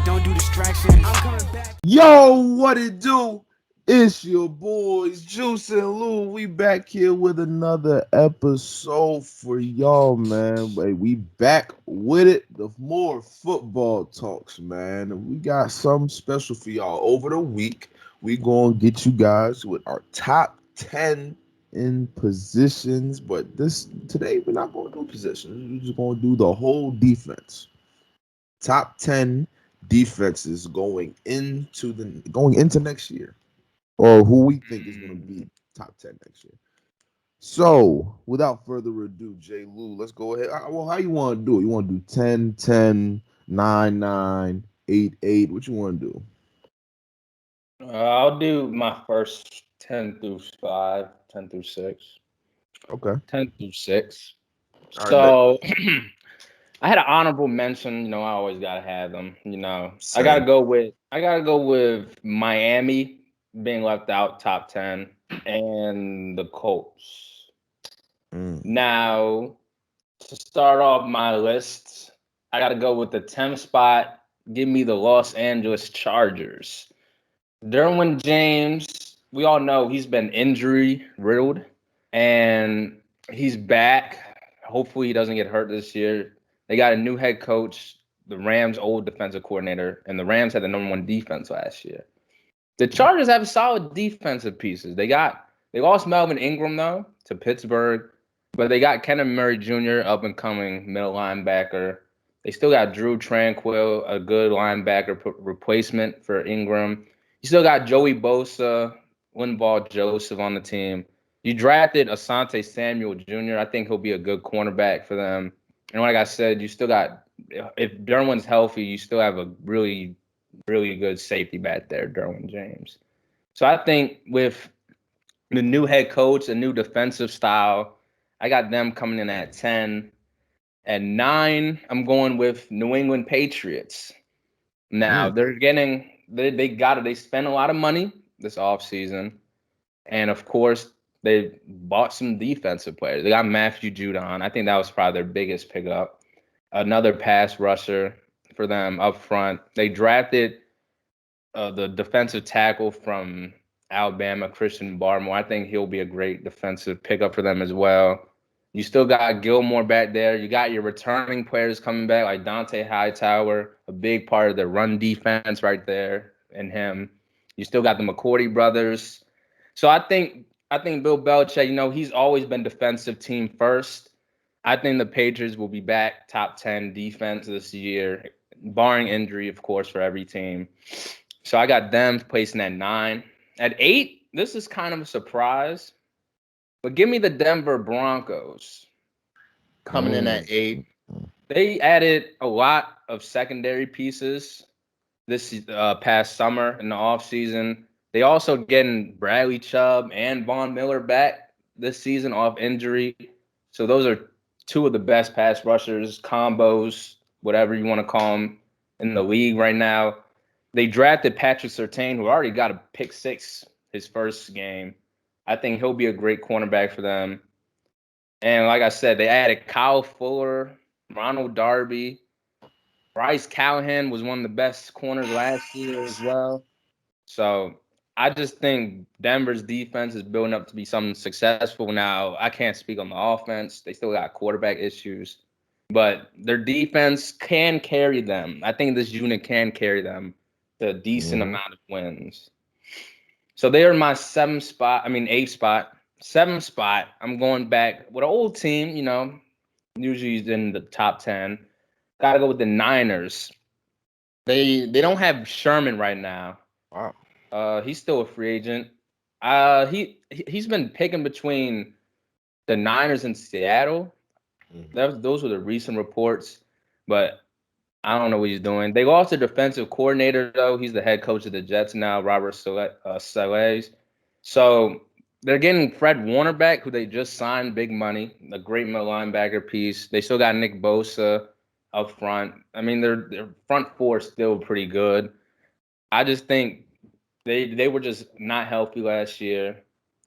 Don't do distractions. I'm coming back. Yo, what it do? It's your boys, Juice and Lou. We back here with another episode for y'all, man. Hey, we back with it. The more football talks, man. We got something special for y'all. Over the week, we gonna get you guys with our top 10 in positions. But this today, we're not gonna do positions. We're just gonna do the whole defense. Top 10 defenses going into next year, or who we think is going to be top 10 next year. So without further ado, Jay Lou, let's go ahead. Well, how you want to do it? You want to do 10, 10, 9, 9, 8, 8? What you want to do? I'll do my first 10 through 5, 10 through 6. Okay. 10 through 6. All right, bet. So I had an honorable mention, I always gotta have them. I gotta Same. go with Miami being left out top 10 and the Colts. Mm. Now, to start off my list, I gotta go with the 10th spot. Give me the Los Angeles Chargers. Derwin James, we all know he's been injury riddled and he's back. Hopefully he doesn't get hurt this year. They got a new head coach, the Rams' old defensive coordinator, and the Rams had the number one defense last year. The Chargers have solid defensive pieces. They lost Melvin Ingram though to Pittsburgh, but they got Kenneth Murray Jr., up and coming middle linebacker. They still got Drew Tranquill, a good linebacker replacement for Ingram. You still got Joey Bosa, Linval Joseph on the team. You drafted Asante Samuel Jr. I think he'll be a good cornerback for them. And like I said, you still got, if Derwin's healthy, you still have a really, really good safety back there, Derwin James. So I think with the new head coach, a new defensive style, I got them coming in at 10. At 9, I'm going with New England Patriots. Now they spent a lot of money this offseason. And of course, they bought some defensive players. They got Matthew Judon. I think that was probably their biggest pickup. Another pass rusher for them up front. They drafted the defensive tackle from Alabama, Christian Barmore. I think he'll be a great defensive pickup for them as well. You still got Gilmore back there. You got your returning players coming back, like Dante Hightower, a big part of the run defense right there, and him. You still got the McCourty brothers. So I think Bill Belichick, he's always been defensive team first. I think the Patriots will be back top 10 defense this year, barring injury, of course, for every team. So I got them placing at 9. At 8, this is kind of a surprise, but give me the Denver Broncos coming in at 8. They added a lot of secondary pieces this past summer in the offseason. They also getting Bradley Chubb and Von Miller back this season off injury. So those are two of the best pass rushers, combos, whatever you want to call them, in the league right now. They drafted Patrick Surtain, who already got a pick 6 his first game. I think he'll be a great cornerback for them. And like I said, they added Kyle Fuller, Ronald Darby. Bryce Callahan was one of the best corners last year as well. So I just think Denver's defense is building up to be something successful now. I can't speak on the offense. They still got quarterback issues. But their defense can carry them. I think this unit can carry them to a decent amount of wins. So they're in my 8th spot. 7th spot, I'm going back with an old team, usually in the top 10. Got to go with the Niners. They don't have Sherman right now. Wow. He's still a free agent. He's been picking between the Niners and Seattle. Those were the recent reports, but I don't know what he's doing. They lost a defensive coordinator, though. He's the head coach of the Jets now, Robert Saleh. So they're getting Fred Warner back, who they just signed big money, a great middle linebacker piece. They still got Nick Bosa up front. I mean, their front four is still pretty good. I just think they were just not healthy last year.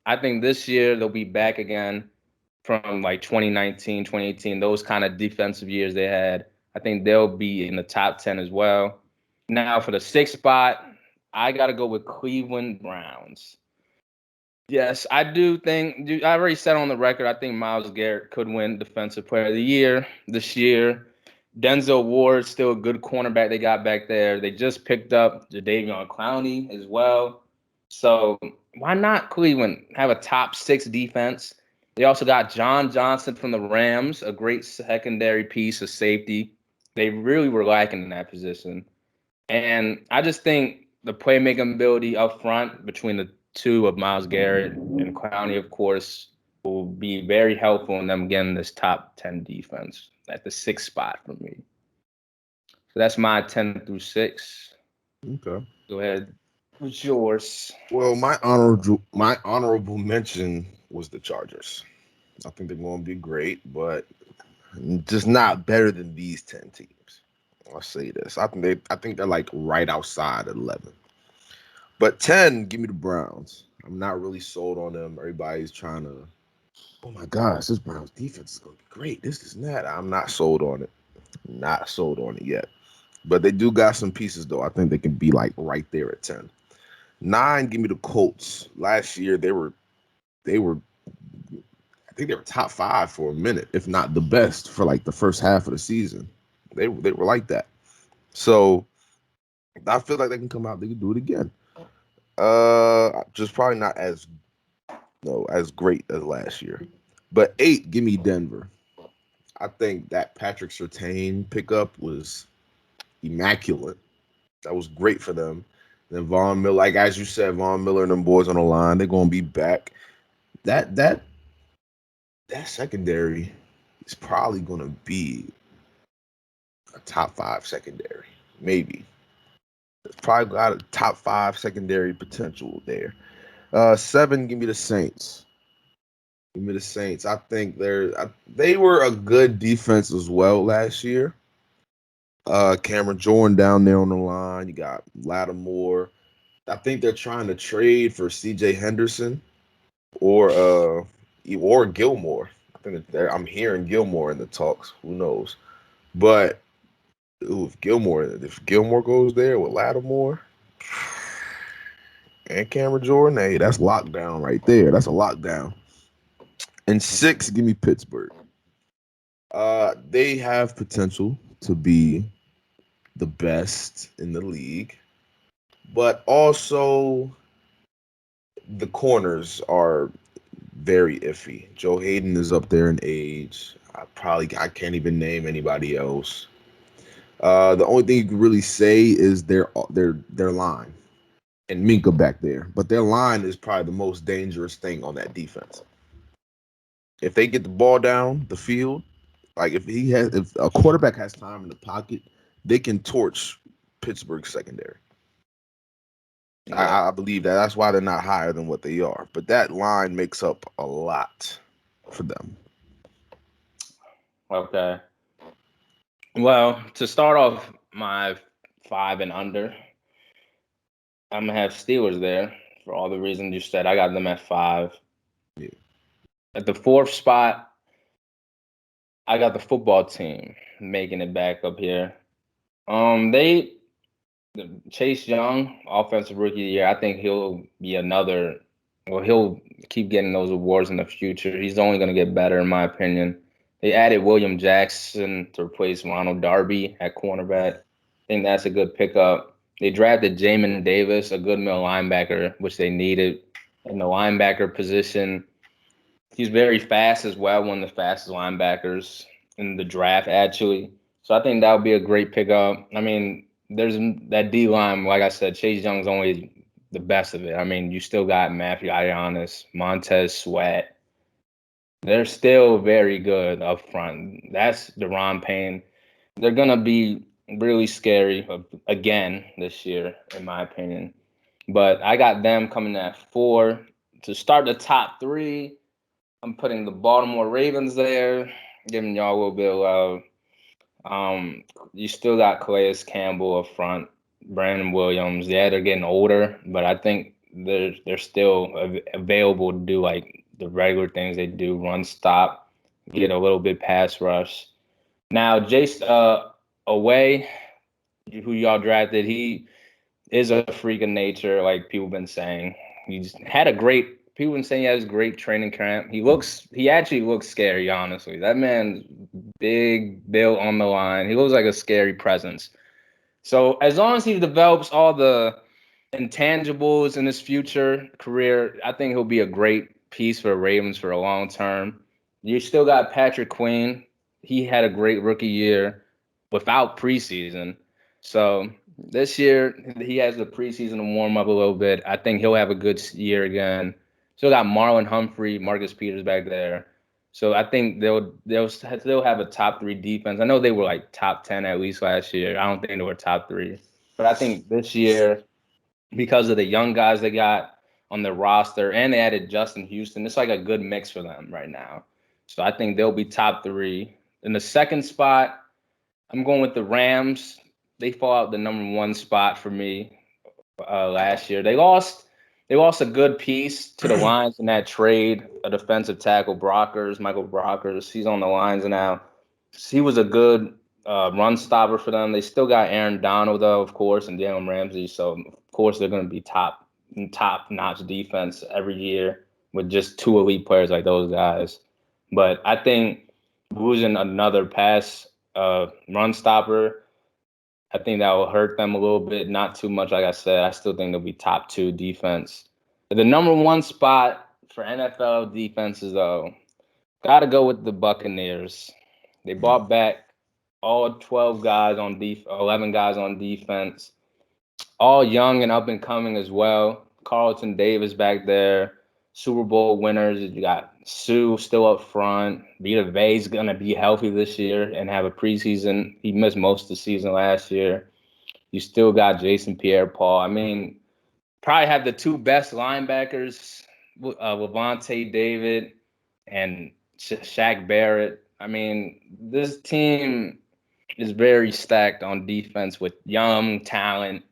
I think this year they'll be back again from like 2019, 2018, those kind of defensive years they had. I think they'll be in the top 10 as well. Now for the 6th spot, I got to go with Cleveland Browns. Yes, I do think. I already said on the record, I think Myles Garrett could win Defensive Player of the Year this year. Denzel Ward, still a good cornerback they got back there. They just picked up Jadeveon Clowney as well. So why not Cleveland have a top 6 defense? They also got John Johnson from the Rams, a great secondary piece of safety. They really were lacking in that position. And I just think the playmaking ability up front between the two of Myles Garrett and Clowney, of course, will be very helpful in them getting this top 10 defense at the 6th spot for me. So that's my 10 through 6. Okay. Go ahead. What's yours? Well, my honorable mention was the Chargers. I think they're going to be great, but just not better than these 10 teams. I'll say this. I think they're like right outside 11. But 10, give me the Browns. I'm not really sold on them. Everybody's trying to, oh my gosh, this Browns defense is going to be great. This is that. I'm not sold on it. Not sold on it yet. But they do got some pieces, though. I think they can be like right there at 10. 9, give me the Colts. Last year, I think they were top 5 for a minute, if not the best for like the first half of the season. They were like that. So I feel like they can come out, they can do it again. Just probably not as as great as last year. But 8, give me Denver. I think that Patrick Surtain pickup was immaculate. That was great for them. Then Von Miller, like as you said, Von Miller and them boys on the line, they're gonna be back. That secondary is probably gonna be a top 5 secondary, maybe. It's probably got a top 5 secondary potential there. 7, give me the Saints. Give me the Saints. I think they were a good defense as well last year. Cameron Jordan down there on the line. You got Lattimore. I think they're trying to trade for C.J. Henderson or Gilmore. I'm hearing Gilmore in the talks. Who knows? But if Gilmore goes there with Lattimore and Cameron Jordan, hey, that's lockdown right there. That's a lockdown. And 6, give me Pittsburgh. They have potential to be the best in the league, but also the corners are very iffy. Joe Hayden is up there in age. I can't even name anybody else. The only thing you can really say is their line and Minka back there, but their line is probably the most dangerous thing on that defense. If they get the ball down the field, like if a quarterback has time in the pocket, they can torch Pittsburgh's secondary. Yeah. I believe that. That's why they're not higher than what they are. But that line makes up a lot for them. Okay. Well, to start off my 5 and under, I'm gonna have Steelers there for all the reasons you said. I got them at 5. Yeah. At the 4th spot, I got the football team making it back up here. They Chase Young, offensive rookie of the year. I think he'll be another. Well, he'll keep getting those awards in the future. He's only going to get better, in my opinion. They added William Jackson to replace Ronald Darby at cornerback. I think that's a good pickup. They drafted Jamin Davis, a good middle linebacker, which they needed in the linebacker position. He's very fast as well, one of the fastest linebackers in the draft, actually. So I think that would be a great pickup. I mean, there's that D line, like I said, Chase Young's only the best of it. I mean, you still got Matthew Ioannis, Montez Sweat. They're still very good up front. That's Deron Payne. They're going to be really scary again this year, in my opinion. But I got them coming at 4. To start the top 3, I'm putting the Baltimore Ravens there, giving y'all a little bit of love. You still got Calais Campbell up front, Brandon Williams. Yeah, they're getting older, but I think they're still available to do like the regular things they do: run, stop, get a little bit pass rush. Now, Jace away, who y'all drafted, he is a freak of nature, like people been saying. He's had a great. People been saying he has great training camp. He actually looks scary, honestly. That man's big, built on the line. He looks like a scary presence. So as long as he develops all the intangibles in his future career, I think he'll be a great piece for the Ravens for a long term. You still got Patrick Queen. He had a great rookie year without preseason. So this year he has the preseason to warm up a little bit. I think he'll have a good year again. Still got Marlon Humphrey, Marcus Peters back there. So I think they'll have a top 3 defense. I know they were like top 10 at least last year. I don't think they were top 3. But I think this year, because of the young guys they got on their roster, and they added Justin Houston, it's like a good mix for them right now. So I think they'll be top 3. In the second spot, I'm going with the Rams. They fall out the number 1 spot for me last year. They lost a good piece to the Lions in that trade, a defensive tackle, Michael Brockers. He's on the Lions now. He was a good run stopper for them. They still got Aaron Donald, though, of course, and Jalen Ramsey. So, of course, they're going to be top notch defense every year with just 2 elite players like those guys. But I think losing another pass run stopper, I think that will hurt them a little bit. Not too much, like I said. I still think they'll be top 2 defense. The number 1 spot for NFL defenses, though, got to go with the Buccaneers. They brought back all 12 guys on 11 guys on defense, all young and up and coming as well. Carlton Davis back there, Super Bowl winners. You got Sue still up front. Vita Vea's gonna be healthy this year and have a preseason. He missed most of the season last year. You still got Jason Pierre-Paul. I mean, probably have the 2 best linebackers, Levante David and Shaq Barrett. I mean, this team is very stacked on defense with young talent,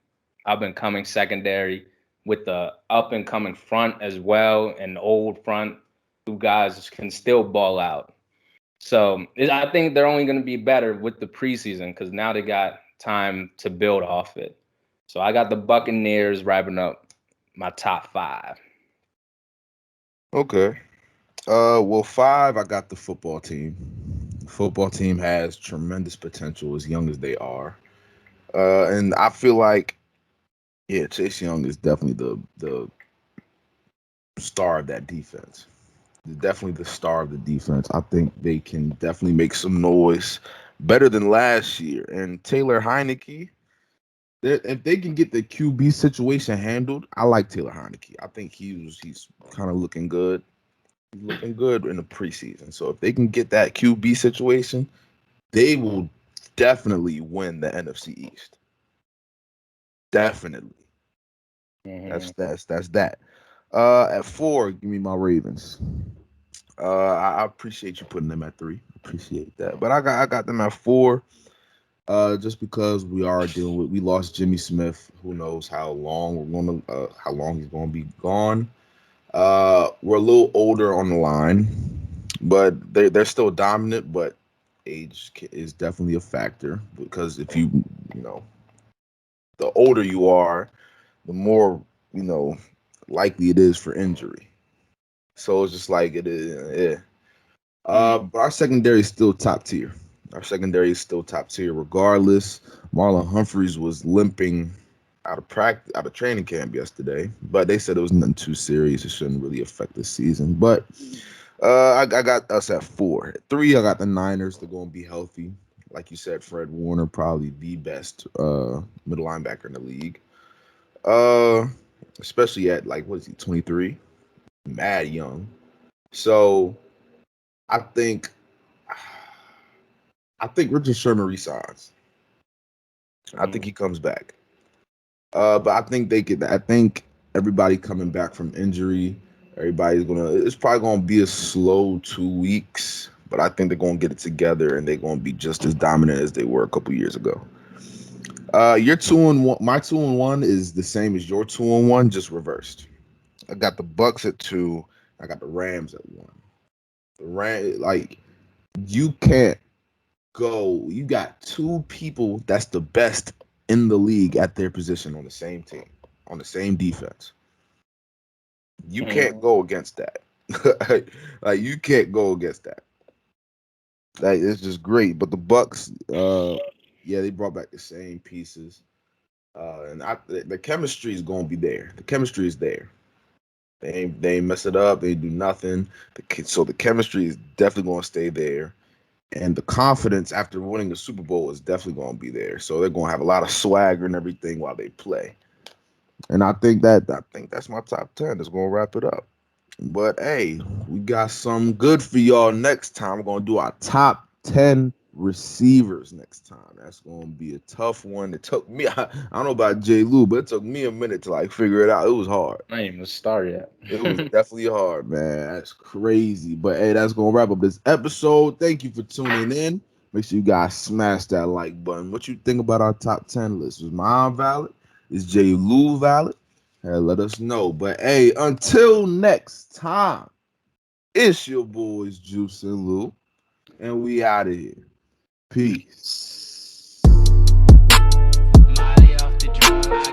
up and coming secondary, with the up and coming front as well, and old front, who guys can still ball out. So I think they're only going to be better with the preseason because now they got time to build off it. So I got the Buccaneers wrapping up my top 5. Okay. Well, 5, I got the football team. The football team has tremendous potential as young as they are. And I feel like, yeah, Chase Young is definitely the star of that defense. Definitely the star of the defense. I think they can definitely make some noise better than last year. And Taylor Heineke, if they can get the QB situation handled, I like Taylor Heineke. I think he's kind of looking good. He's looking good in the preseason. So if they can get that QB situation, they will definitely win the NFC East. Definitely. Mm-hmm. That's that. At 4, give me my Ravens. I appreciate you putting them at 3. Appreciate that. But I got them at 4. Just because we lost Jimmy Smith. Who knows how long he's gonna be gone. We're a little older on the line, but they're still dominant. But age is definitely a factor because if you know, the older you are, the more likely it is for injury. So it's just like it is. Yeah. But our secondary is still top tier. Our secondary is still top tier, regardless. Marlon Humphreys was limping out of training camp yesterday, but they said it was nothing too serious. It shouldn't really affect the season. But I got us at 4. At 3, I got the Niners. They're going to be healthy. Like you said, Fred Warner, probably the best middle linebacker in the league. Uh, Especially at like, what is he, 23? Mad young. So I think Richard Sherman resigns. I think he comes back. But I think they could. I think everybody coming back from injury, everybody's gonna. It's probably gonna be a slow 2 weeks, but I think they're gonna get it together and they're gonna be just as dominant as they were a couple years ago. Your 2-1. My 2-1 is the same as your 2-1, just reversed. I got the Bucks at 2. I got the Rams at 1. Like you can't go. You got 2 people that's the best in the league at their position on the same team, on the same defense. You can't go against that. Like you can't go against that. Like it's just great. But the Bucks, yeah, they brought back the same pieces. And the chemistry is gonna be there. The chemistry is there. They ain't mess it up. They do nothing. So the chemistry is definitely gonna stay there. And the confidence after winning the Super Bowl is definitely gonna be there. So they're gonna have a lot of swagger and everything while they play. And I think that's my top 10. That's gonna wrap it up. But hey, we got some good for y'all next time. We're gonna do our top 10 receivers next time. That's gonna be a tough one. It took me, I don't know about J. Lou, but it took me a minute to like figure it out. It was hard. I ain't even started yet. It was definitely hard, man. That's crazy. But hey, that's gonna wrap up this episode. Thank you for tuning in. Make sure you guys smash that like button. What you think about our top 10 list? Was mine valid? Is J. Lou valid? Hey, let us know. But hey, until next time, it's your boys Juice and Lou, and we out of here. Peace. Molly off the drugs.